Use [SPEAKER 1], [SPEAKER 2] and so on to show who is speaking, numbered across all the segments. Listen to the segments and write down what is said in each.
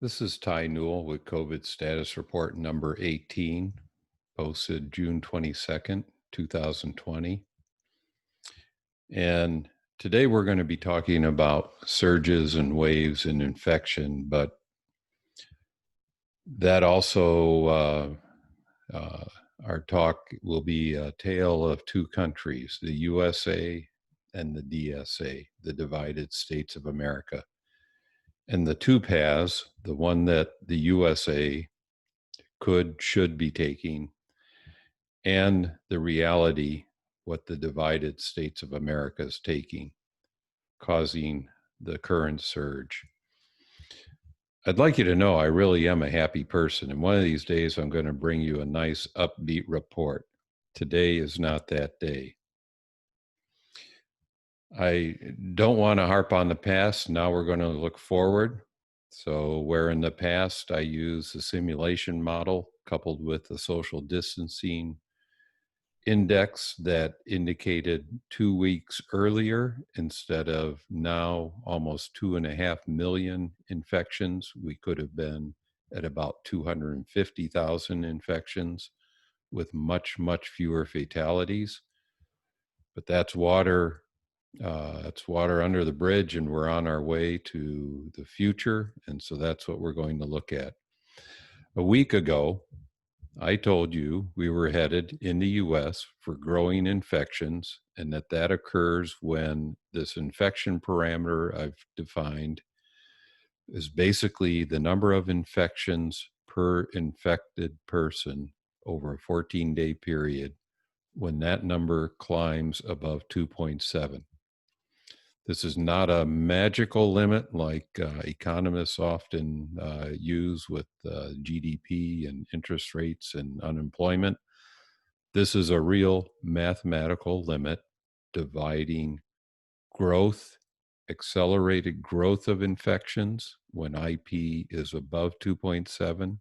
[SPEAKER 1] This is Ty Newell with COVID status report number 18, posted June 22nd, 2020. And today we're going to be talking about surges and waves in infection, but that also, our talk will be a tale of two countries, the USA and the DSA, the Divided States of America. And the two paths, the one that the USA should be taking, and the reality, what the divided states of America is taking, causing the current surge. I'd like you to know I really am a happy person, and one of these days I'm going to bring you a nice upbeat report. Today is not that day. I don't want to harp on the past. Now we're going to look forward. So where in the past I used the simulation model coupled with the social distancing index that indicated 2 weeks earlier instead of now almost 2.5 million infections. We could have been at about 250,000 infections with much, much fewer fatalities. But that's water. It's water under the bridge, and we're on our way to the future. And so that's what we're going to look at. A week ago, I told you we were headed in the US for growing infections, and that occurs when this infection parameter I've defined is basically the number of infections per infected person over a 14-day period when that number climbs above 2.7. This is not a magical limit like economists often use with GDP and interest rates and unemployment. This is a real mathematical limit dividing growth, accelerated growth of infections when IP is above 2.7,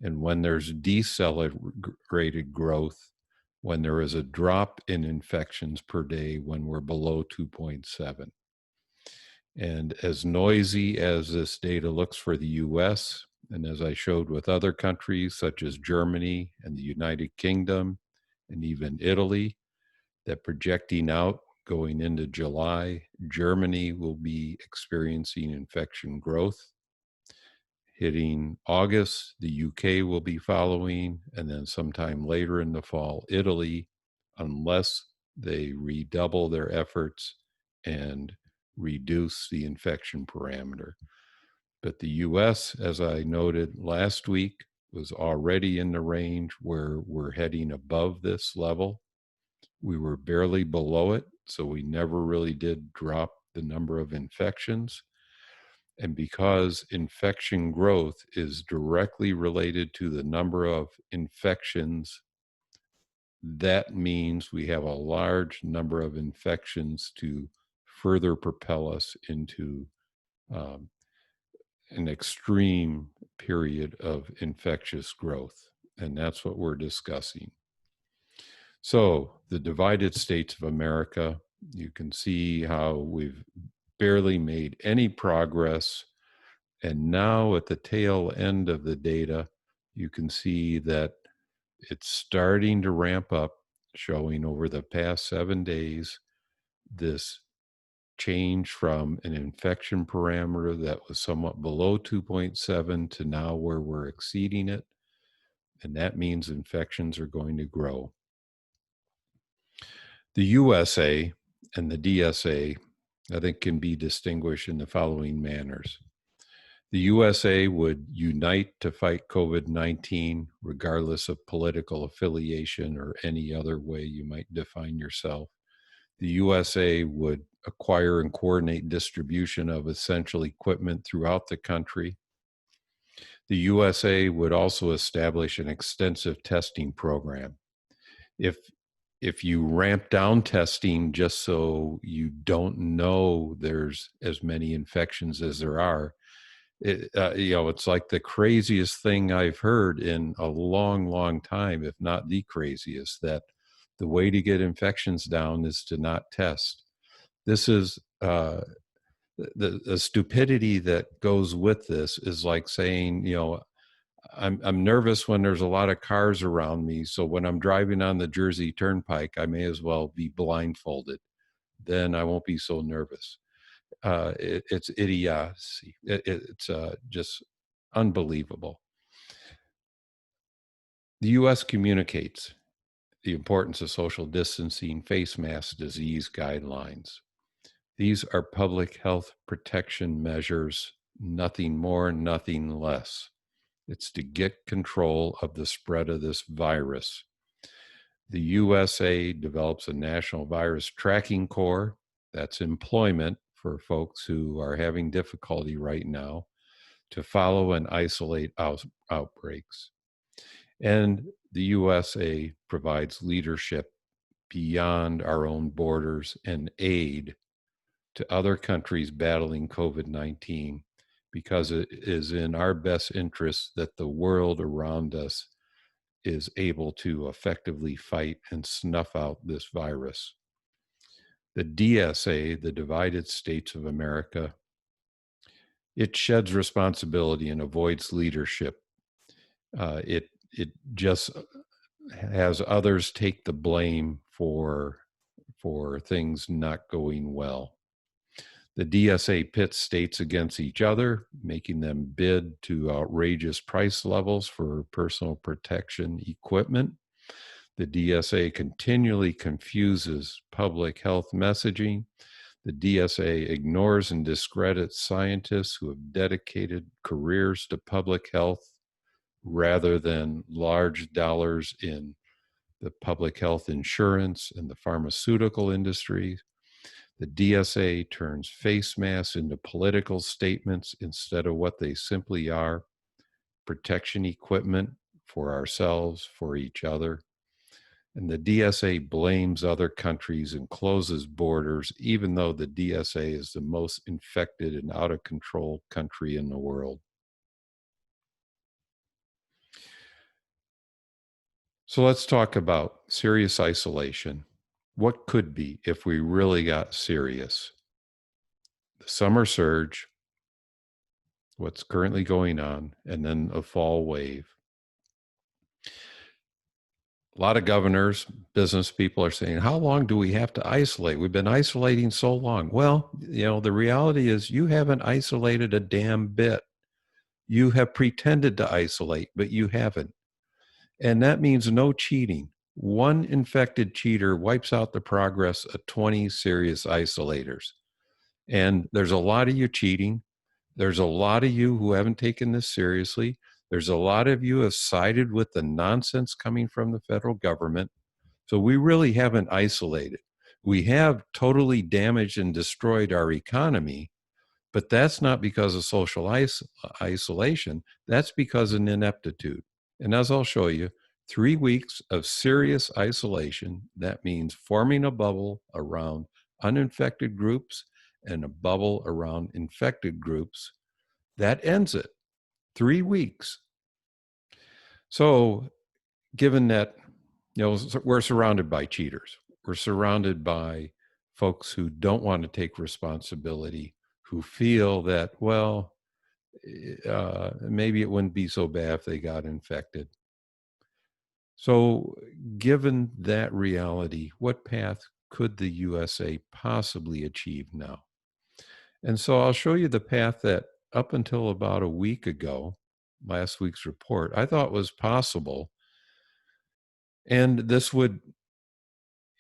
[SPEAKER 1] and when there's decelerated growth when there is a drop in infections per day when we're below 2.7. And as noisy as this data looks for the US, and as I showed with other countries such as Germany and the United Kingdom and even Italy, that projecting out going into July, Germany will be experiencing infection growth. Hitting August, the UK will be following, and then sometime later in the fall, Italy, unless they redouble their efforts and reduce the infection parameter. But the US, as I noted last week, was already in the range where we're heading above this level. We were barely below it, so we never really did drop the number of infections. And because infection growth is directly related to the number of infections, that means we have a large number of infections to further propel us into an extreme period of infectious growth. And that's what we're discussing. So the divided states of America, you can see how we've barely made any progress. And now at the tail end of the data, you can see that it's starting to ramp up, showing over the past 7 days this change from an infection parameter that was somewhat below 2.7 to now where we're exceeding it. And that means infections are going to grow. The USA and the DSA, I think, can be distinguished in the following manners. The USA would unite to fight COVID-19, regardless of political affiliation or any other way you might define yourself. The USA would acquire and coordinate distribution of essential equipment throughout the country. The USA would also establish an extensive testing program. If you ramp down testing just so you don't know there's as many infections as there are, it's like the craziest thing I've heard in a long, long time, if not the craziest, that the way to get infections down is to not test. This is the stupidity that goes with this is like saying, I'm nervous when there's a lot of cars around me. So when I'm driving on the Jersey Turnpike, I may as well be blindfolded. Then I won't be so nervous. It's idiocy. It's just unbelievable. The U.S. communicates the importance of social distancing, face mask, disease guidelines. These are public health protection measures, nothing more, nothing less. It's to get control of the spread of this virus. The USA develops a national virus tracking corps. That's employment for folks who are having difficulty right now to follow and isolate outbreaks. And the USA provides leadership beyond our own borders and aid to other countries battling COVID-19 because it is in our best interest that the world around us is able to effectively fight and snuff out this virus. The DSA, the Divided States of America, it sheds responsibility and avoids leadership. It just has others take the blame for things not going well. The DSA pits states against each other, making them bid to outrageous price levels for personal protection equipment. The DSA continually confuses public health messaging. The DSA ignores and discredits scientists who have dedicated careers to public health rather than large dollars in the public health insurance and the pharmaceutical industry. The DSA turns face masks into political statements instead of what they simply are, protection equipment for ourselves, for each other. And the DSA blames other countries and closes borders, even though the DSA is the most infected and out of control country in the world. So let's talk about serious isolation. What could be if we really got serious? The summer surge, what's currently going on, and then a fall wave. A lot of governors, business people are saying, how long do we have to isolate? We've been isolating so long. Well, the reality is you haven't isolated a damn bit. You have pretended to isolate, but you haven't. And that means no cheating. One infected cheater wipes out the progress of 20 serious isolators. And there's a lot of you cheating. There's a lot of you who haven't taken this seriously. There's a lot of you have sided with the nonsense coming from the federal government. So we really haven't isolated. We have totally damaged and destroyed our economy, but that's not because of social isolation. That's because of ineptitude. And as I'll show you, 3 weeks of serious isolation, that means forming a bubble around uninfected groups and a bubble around infected groups, that ends it. 3 weeks. So given that, we're surrounded by cheaters, we're surrounded by folks who don't want to take responsibility, who feel that, well, maybe it wouldn't be so bad if they got infected. So given that reality, what path could the USA possibly achieve now? And so I'll show you the path that up until about a week ago, last week's report, I thought was possible. And this would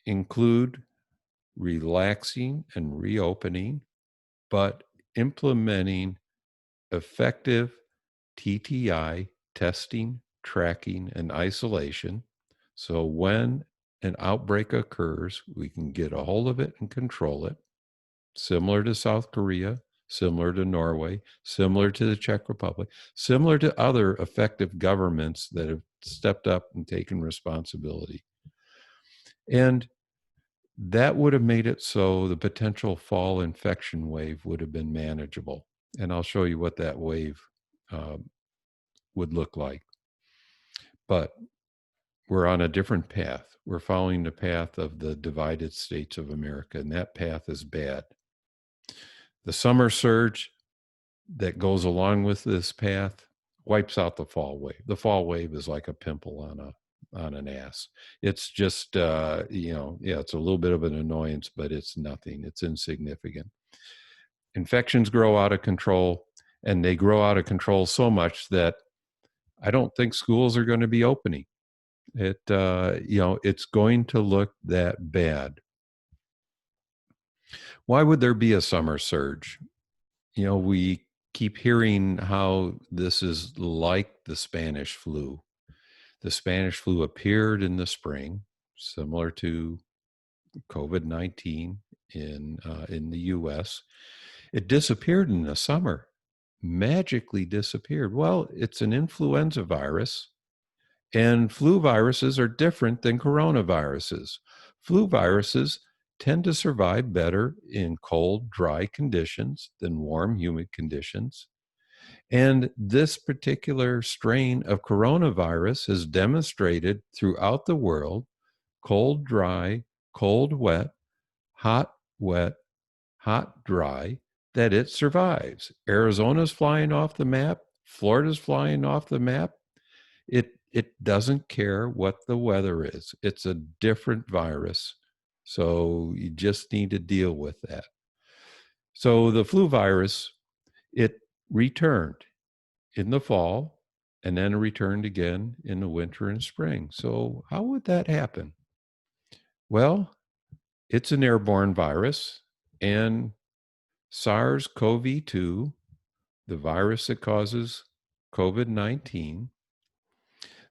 [SPEAKER 1] include relaxing and reopening, but implementing effective TTI testing, tracking, and isolation. So when an outbreak occurs, we can get a hold of it and control it, similar to South Korea, similar to Norway, similar to the Czech Republic, similar to other effective governments that have stepped up and taken responsibility. And that would have made it so the potential fall infection wave would have been manageable. And I'll show you what that wave would look like. But we're on a different path. We're following the path of the divided states of America, and that path is bad. The summer surge that goes along with this path wipes out the fall wave. The fall wave is like a pimple on an ass. It's just yeah, it's a little bit of an annoyance, but it's nothing. It's insignificant. Infections grow out of control, and they grow out of control so much that I don't think schools are going to be opening. It's going to look that bad. Why would there be a summer surge? We keep hearing how this is like the Spanish flu. The Spanish flu appeared in the spring, similar to COVID-19 in the U.S. It disappeared in the summer, magically disappeared. Well, it's an influenza virus, and flu viruses are different than coronaviruses. Flu viruses tend to survive better in cold, dry conditions than warm, humid conditions. And this particular strain of coronavirus has demonstrated throughout the world cold, dry, cold, wet, hot, dry, that it survives. Arizona's flying off the map. Florida's flying off the map. It doesn't care what the weather is. It's a different virus. So you just need to deal with that. So the flu virus, it returned in the fall and then returned again in the winter and spring. So how would that happen? Well, it's an airborne virus, and SARS-CoV-2, the virus that causes COVID-19,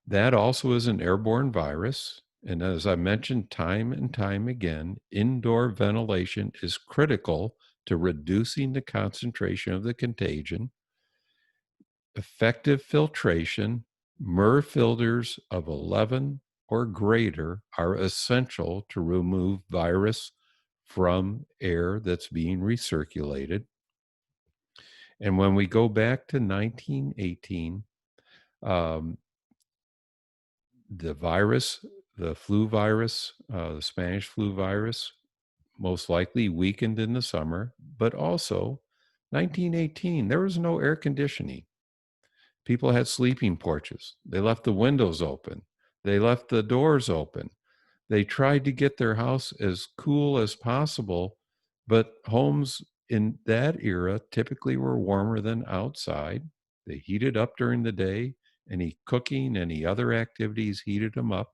[SPEAKER 1] that also is an airborne virus. And as I mentioned time and time again, indoor ventilation is critical to reducing the concentration of the contagion. Effective filtration, MER filters of 11 or greater are essential to remove virus from air that's being recirculated. And when we go back to 1918, the virus, the flu virus, the Spanish flu virus, most likely weakened in the summer, but also 1918, there was no air conditioning. People had sleeping porches. They left the windows open. They left the doors open. They tried to get their house as cool as possible, but homes in that era typically were warmer than outside. They heated up during the day. Any cooking, any other activities heated them up.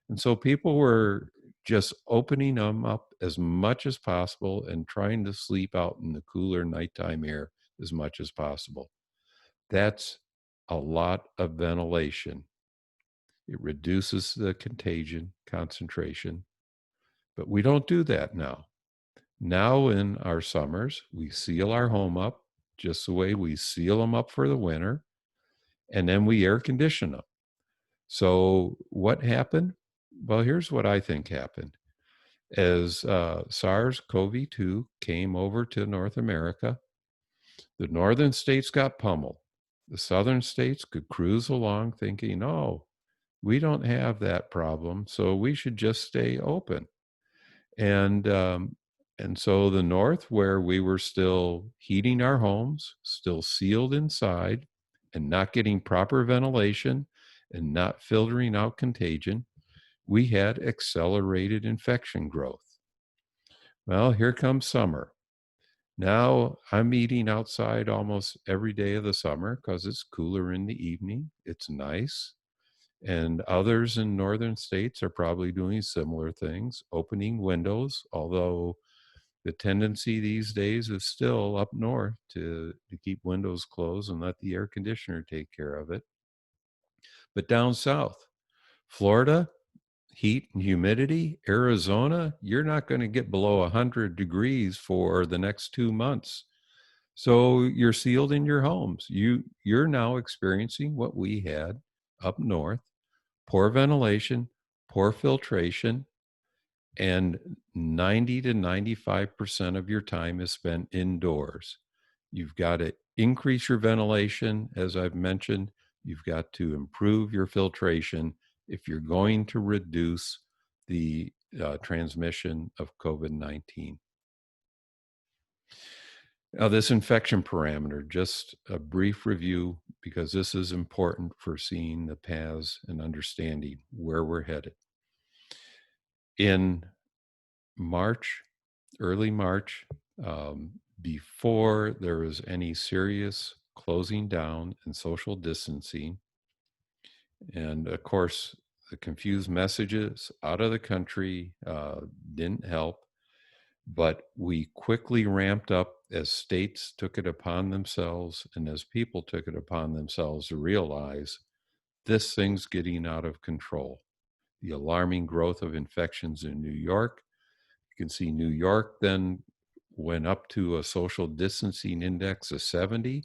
[SPEAKER 1] And so people were just opening them up as much as possible and trying to sleep out in the cooler nighttime air as much as possible. That's a lot of ventilation. It reduces the contagion concentration, but we don't do that now. Now in our summers, we seal our home up just the way we seal them up for the winter, and then we air condition them. So what happened? Well, here's what I think happened. As SARS-CoV-2 came over to North America, the northern states got pummeled. The southern states could cruise along thinking, oh, we don't have that problem, so we should just stay open. And so the north, where we were still heating our homes, still sealed inside, and not getting proper ventilation and not filtering out contagion, we had accelerated infection growth. Well, here comes summer. Now I'm eating outside almost every day of the summer because it's cooler in the evening. It's nice. And others in northern states are probably doing similar things, opening windows, although the tendency these days is still up north to keep windows closed and let the air conditioner take care of it. But down south, Florida, heat and humidity. Arizona, you're not going to get below 100 degrees for the next 2 months. So you're sealed in your homes. You're now experiencing what we had up north: poor ventilation, poor filtration, and 90 to 95% of your time is spent indoors. You've got to increase your ventilation, as I've mentioned. You've got to improve your filtration if you're going to reduce the transmission of COVID-19. Now, this infection parameter, just a brief review, because this is important for seeing the paths and understanding where we're headed. In March, early March, before there was any serious closing down and social distancing, and of course, the confused messages out of the country didn't help. But we quickly ramped up as states took it upon themselves and as people took it upon themselves to realize this thing's getting out of control. The alarming growth of infections in New York. You can see New York then went up to a social distancing index of 70,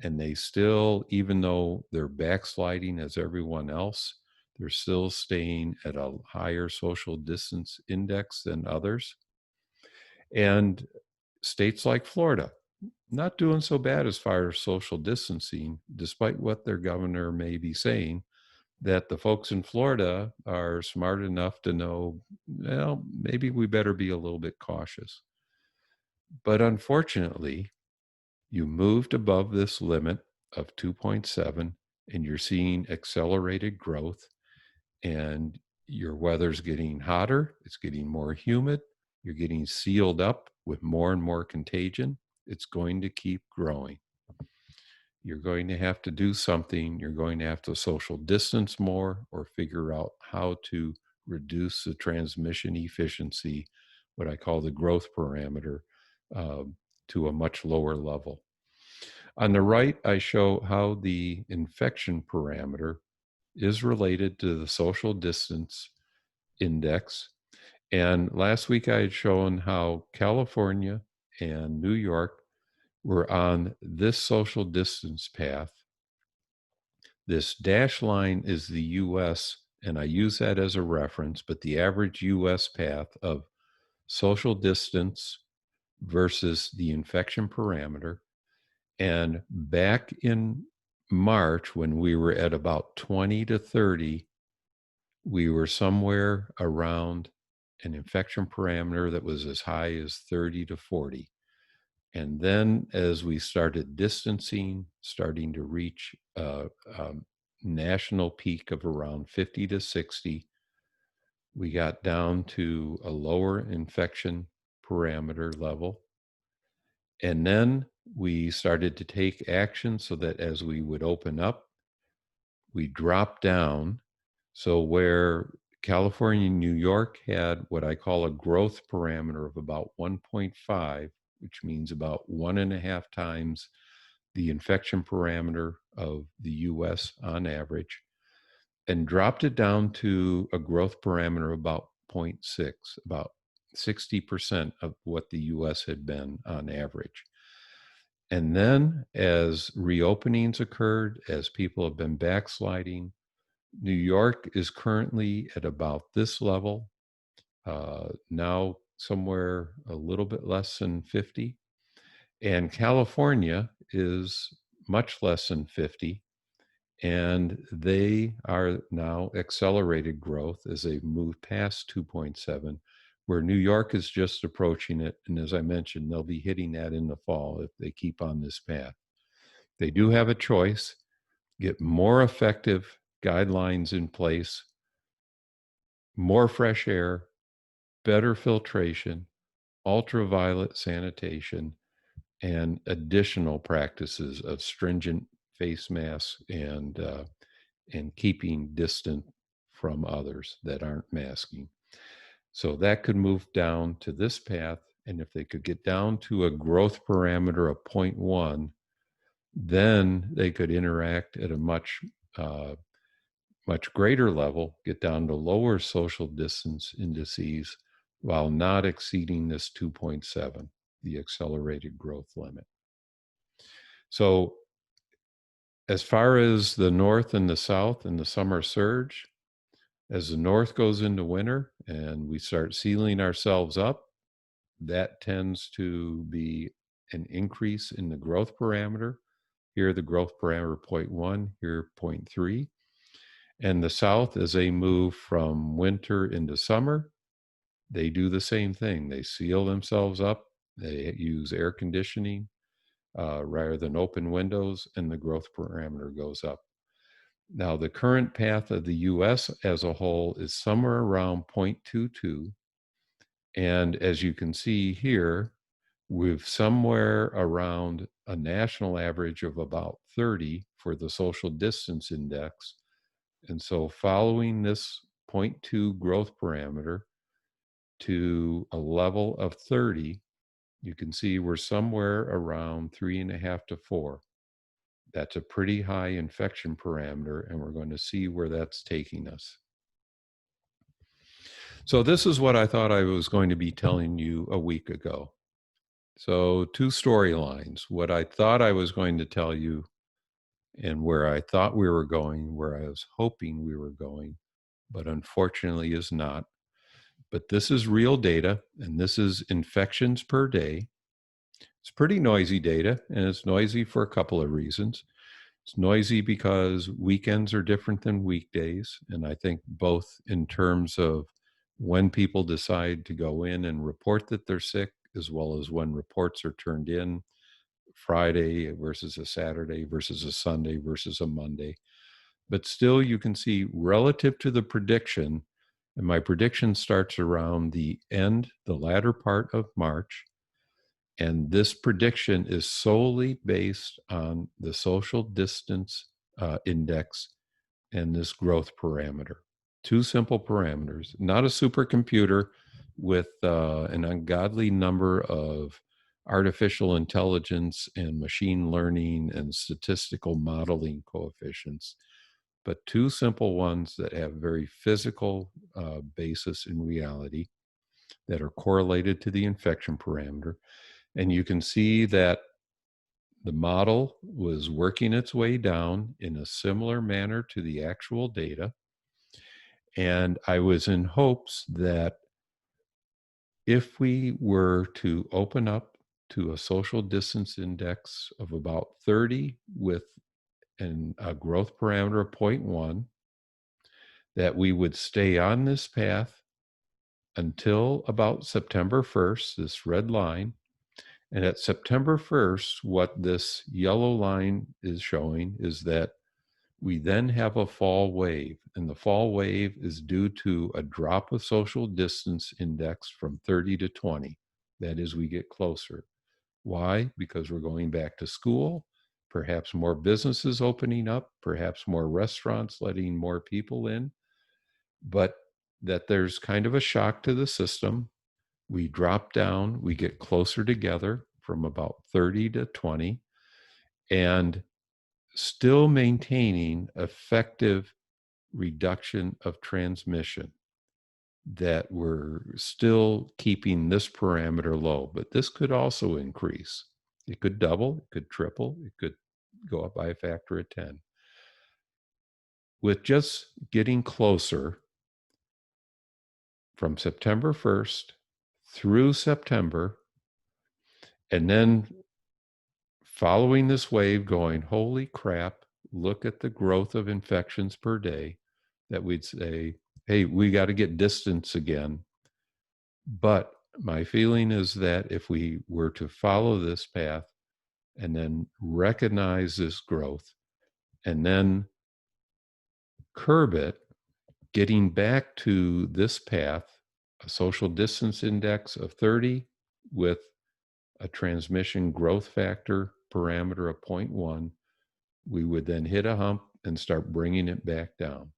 [SPEAKER 1] and they still, even though they're backsliding as everyone else, they're still staying at a higher social distance index than others. And states like Florida, not doing so bad as far as social distancing, despite what their governor may be saying, that the folks in Florida are smart enough to know, well, maybe we better be a little bit cautious. But unfortunately, you moved above this limit of 2.7 and you're seeing accelerated growth, and your weather's getting hotter, it's getting more humid, you're getting sealed up with more and more contagion. It's going to keep growing. You're going to have to do something. You're going to have to social distance more or figure out how to reduce the transmission efficiency, what I call the growth parameter, to a much lower level. On the right, I show how the infection parameter is related to the social distance index. And last week I had shown how California and New York were on this social distance path. This dashed line is the US, and I use that as a reference, but the average US path of social distance versus the infection parameter. And back in March, when we were at about 20 to 30, we were somewhere around an infection parameter that was as high as 30 to 40. And then as we started distancing, starting to reach a national peak of around 50 to 60, we got down to a lower infection parameter level. And then we started to take action so that as we would open up, we dropped down. So where California and New York had what I call a growth parameter of about 1.5, which means about 1.5 times the infection parameter of the US on average, and dropped it down to a growth parameter of about 0.6, about 60% of what the US had been on average. And then as reopenings occurred, as people have been backsliding, New York is currently at about this level, now somewhere a little bit less than 50. And California is much less than 50. And they are now accelerated growth as they move past 2.7, where New York is just approaching it. And as I mentioned, they'll be hitting that in the fall if they keep on this path. They do have a choice: get more effective guidelines in place, more fresh air, better filtration, ultraviolet sanitation, and additional practices of stringent face masks and keeping distant from others that aren't masking. So that could move down to this path. And if they could get down to a growth parameter of 0.1, then they could interact at a much greater level, get down to lower social distance indices while not exceeding this 2.7, the accelerated growth limit. So as far as the North and the South and the summer surge, as the North goes into winter and we start sealing ourselves up, that tends to be an increase in the growth parameter. Here, the growth parameter 0.1, here 0.3. And the South, as they move from winter into summer, they do the same thing. They seal themselves up They use air conditioning rather than open windows, and the growth parameter goes up. Now, the current path of the US as a whole is somewhere around 0.22. And as you can see here, we've somewhere around a national average of about 30 for the social distance index. And so following this zero point 0.2 growth parameter to a level of 30, you can see we're somewhere around 3.5 to 4. That's a pretty high infection parameter, and we're going to see where that's taking us. So this is what I thought I was going to be telling you a week ago. So two storylines, what I thought I was going to tell you and where I thought we were going, where I was hoping we were going, but unfortunately is not. But this is real data, and this is infections per day. It's pretty noisy data, and it's noisy for a couple of reasons. It's noisy because weekends are different than weekdays, and I think both in terms of when people decide to go in and report that they're sick, as well as when reports are turned in, Friday versus a Saturday versus a Sunday versus a Monday. But still, you can see relative to the prediction, and my prediction starts around the latter part of March. And this prediction is solely based on the social distance index and this growth parameter. Two simple parameters, not a supercomputer with an ungodly number of artificial intelligence and machine learning and statistical modeling coefficients, but two simple ones that have very physical basis in reality that are correlated to the infection parameter. And you can see that the model was working its way down in a similar manner to the actual data. And I was in hopes that if we were to open up to a social distance index of about 30 with a growth parameter of 0.1, that we would stay on this path until about September 1st, this red line. And at September 1st, what this yellow line is showing is that we then have a fall wave, and the fall wave is due to a drop of social distance index from 30 to 20. That is, we get closer. Why? Because we're going back to school, perhaps more businesses opening up, perhaps more restaurants letting more people in, but that there's kind of a shock to the system. We drop down, we get closer together from about 30 to 20, and still maintaining effective reduction of transmission, that we're still keeping this parameter low. But this could also increase. It could double, it could triple, it could go up by a factor of 10. With just getting closer from September 1st through September, and then following this wave going, holy crap, look at the growth of infections per day, that we'd say, hey, we got to get distance again. But my feeling is that if we were to follow this path and then recognize this growth and then curb it, getting back to this path, a social distance index of 30 with a transmission growth factor parameter of 0.1, we would then hit a hump and start bringing it back down.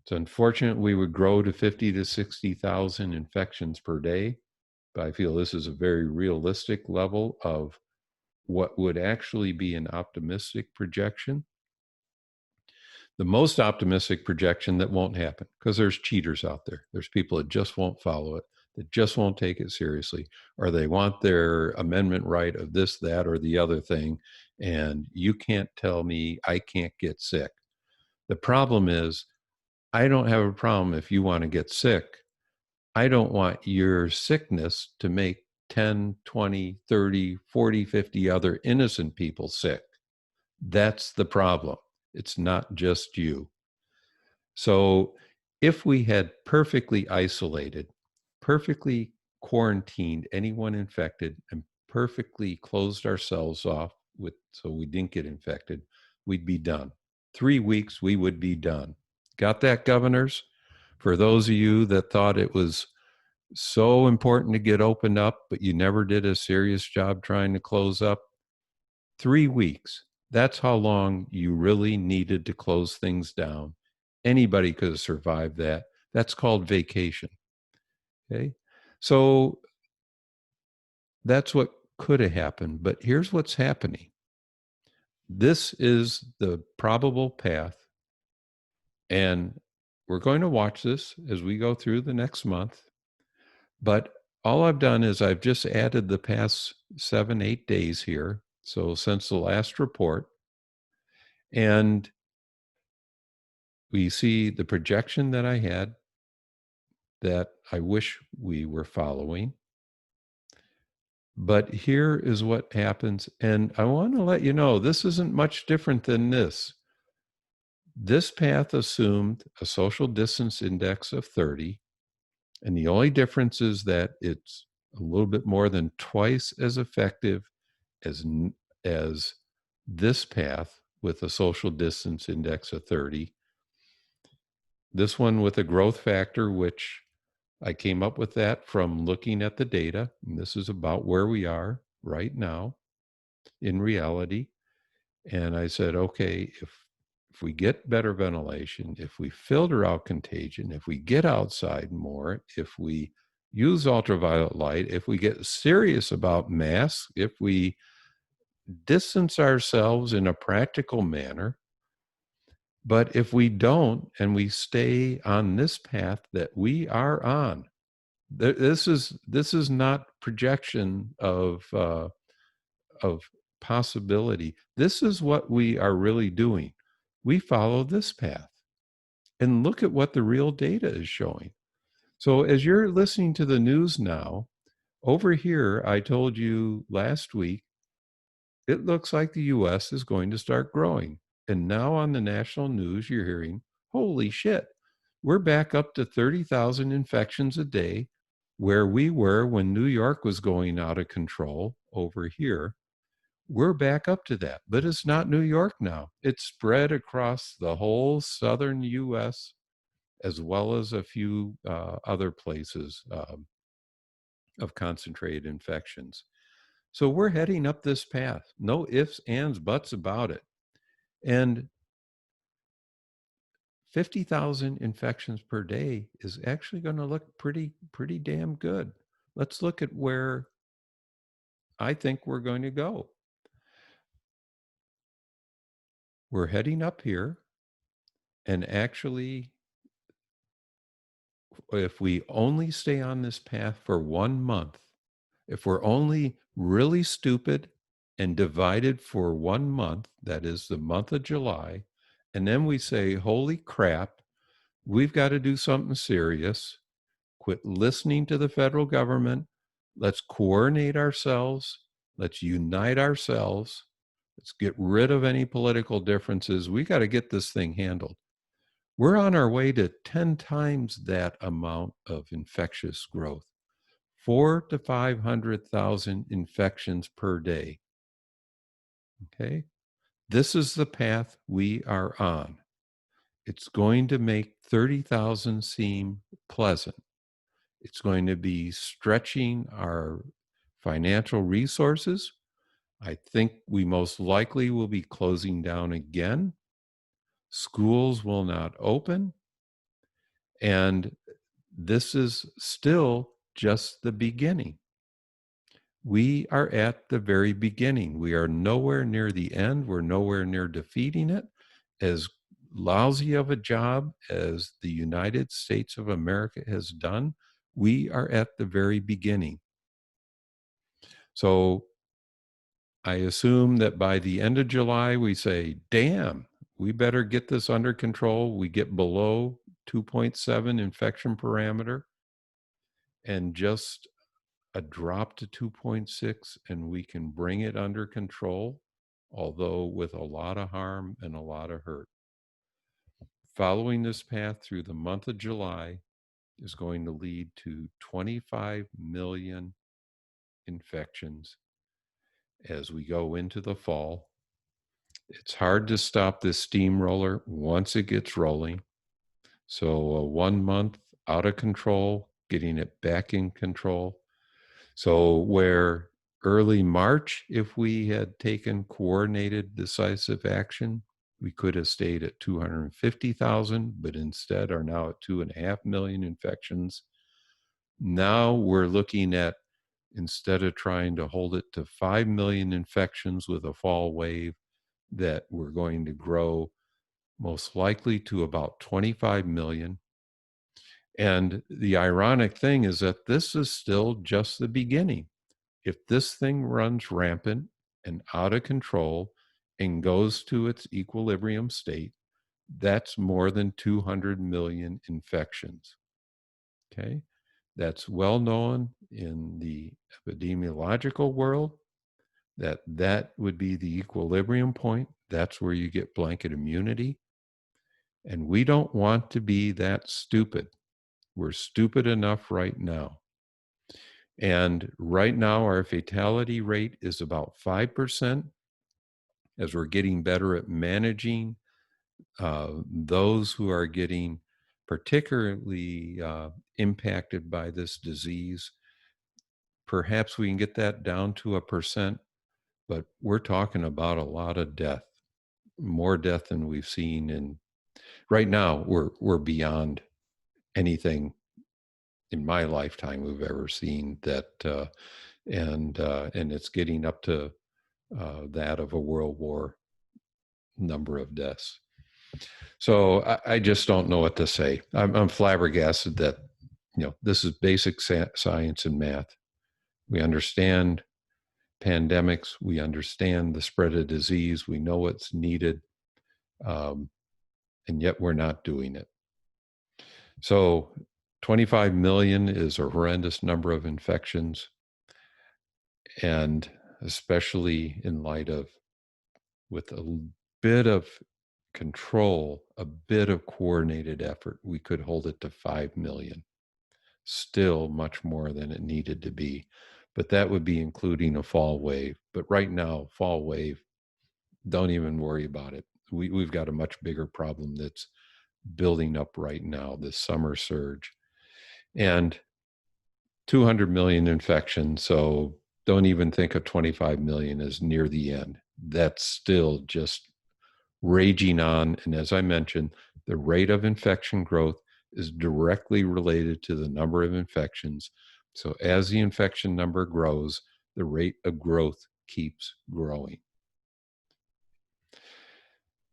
[SPEAKER 1] It's unfortunate we would grow to 50 to 60,000 infections per day, but I feel this is a very realistic level of what would actually be an optimistic projection. The most optimistic projection that won't happen, because there's cheaters out there. There's people that just won't follow it, that just won't take it seriously, or they want their amendment right of this, that, or the other thing. And you can't tell me I can't get sick. The problem is, I don't have a problem if you want to get sick. I don't want your sickness to make 10, 20, 30, 40, 50 other innocent people sick. That's the problem. It's not just you. So if we had perfectly isolated, perfectly quarantined anyone infected and perfectly closed ourselves off with so we didn't get infected, we'd be done. 3 weeks, we would be done. Got that, governors? For those of you that thought it was so important to get opened up, but you never did a serious job trying to close up, 3 weeks. That's how long you really needed to close things down. Anybody could have survived that. That's called vacation. Okay. So that's what could have happened. But here's what's happening. This is the probable path. And we're going to watch this as we go through the next month. But all I've done is I've just added the past 7, 8 days here. So since the last report. And we see the projection that I had that I wish we were following. But here is what happens. And I want to let you know, this isn't much different than this. This path assumed a social distance index of 30. And the only difference is that it's a little bit more than twice as effective as this path with a social distance index of 30. This one with a growth factor, which I came up with that from looking at the data. And this is about where we are right now in reality. And I said, okay, if we get better ventilation, if we filter out contagion, if we get outside more, if we use ultraviolet light, if we get serious about masks, if we distance ourselves in a practical manner, but if we don't and we stay on this path that we are on, this is not projection of possibility. This is what we are really doing. We follow this path. And look at what the real data is showing. So as you're listening to the news now, over here, I told you last week, it looks like the US is going to start growing. And now on the national news, you're hearing, holy shit, we're back up to 30,000 infections a day, where we were when New York was going out of control over here. We're back up to that, but it's not New York now. It's spread across the whole southern US, as well as a few other places of concentrated infections. So we're heading up this path. No ifs, ands, buts about it. And 50,000 infections per day is actually going to look pretty damn good. Let's look at where I think we're going to go. We're heading up here, and actually, if we only stay on this path for 1 month, if we're only really stupid and divided for 1 month, that is the month of July, and then we say, holy crap, we've got to do something serious, quit listening to the federal government, let's coordinate ourselves, let's unite ourselves, let's get rid of any political differences. We got to get this thing handled. We're on our way to 10 times that amount of infectious growth, 400,000 to 500,000 infections per day. Okay. This is the path we are on. It's going to make 30,000 seem pleasant. It's going to be stretching our financial resources. I think we most likely will be closing down again. Schools will not open. And this is still just the beginning. We are at the very beginning. We are nowhere near the end. We're nowhere near defeating it. As lousy of a job as the United States of America has done, we are at the very beginning. So I assume that by the end of July, we say, damn, we better get this under control. We get below 2.7 infection parameter and just a drop to 2.6, and we can bring it under control, although with a lot of harm and a lot of hurt. Following this path through the month of July, is going to lead to 25 million infections as we go into the fall. It's hard to stop this steamroller once it gets rolling. So 1 month out of control, getting it back in control. So where early March, if we had taken coordinated decisive action, we could have stayed at 250,000, but instead are now at 2.5 million infections. Now we're looking at, instead of trying to hold it to 5 million infections with a fall wave, that we're going to grow most likely to about 25 million. And the ironic thing is that this is still just the beginning. If this thing runs rampant and out of control and goes to its equilibrium state, that's more than 200 million infections. Okay. That's well known in the epidemiological world, that would be the equilibrium point. That's where you get blanket immunity. And we don't want to be that stupid. We're stupid enough right now. And right now, our fatality rate is about 5%. As we're getting better at managing those who are getting particularly impacted by this disease, perhaps we can get that down to 1%, but we're talking about a lot of death, more death than we've seen. And right now, we're beyond anything in my lifetime we've ever seen. And it's getting up to that of a World War number of deaths. So I just don't know what to say. I'm flabbergasted that, this is basic science and math. We understand pandemics. We understand the spread of disease. We know what's needed. And yet we're not doing it. So 25 million is a horrendous number of infections. And especially in light of, with a bit of control, a bit of coordinated effort, we could hold it to 5 million. Still much more than it needed to be. But that would be including a fall wave. But right now, fall wave, don't even worry about it. We've got a much bigger problem that's building up right now, this summer surge. And 200 million infections. So don't even think of 25 million as near the end. That's still just raging on. And as I mentioned, the rate of infection growth is directly related to the number of infections. So as the infection number grows, the rate of growth keeps growing.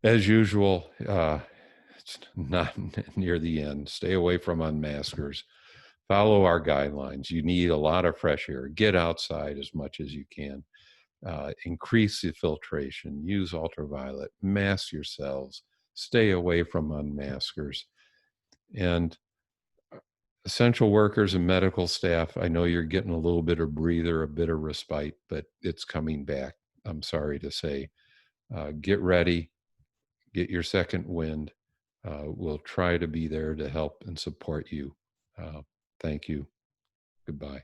[SPEAKER 1] As usual, it's not near the end. Stay away from unmaskers. Follow our guidelines. You need a lot of fresh air. Get outside as much as you can. Increase the filtration. Use ultraviolet. Mask yourselves. Stay away from unmaskers. And essential workers and medical staff, I know you're getting a little bit of breather, a bit of respite, but it's coming back. I'm sorry to say. Get ready. Get your second wind. We'll try to be there to help and support you. Thank you. Goodbye.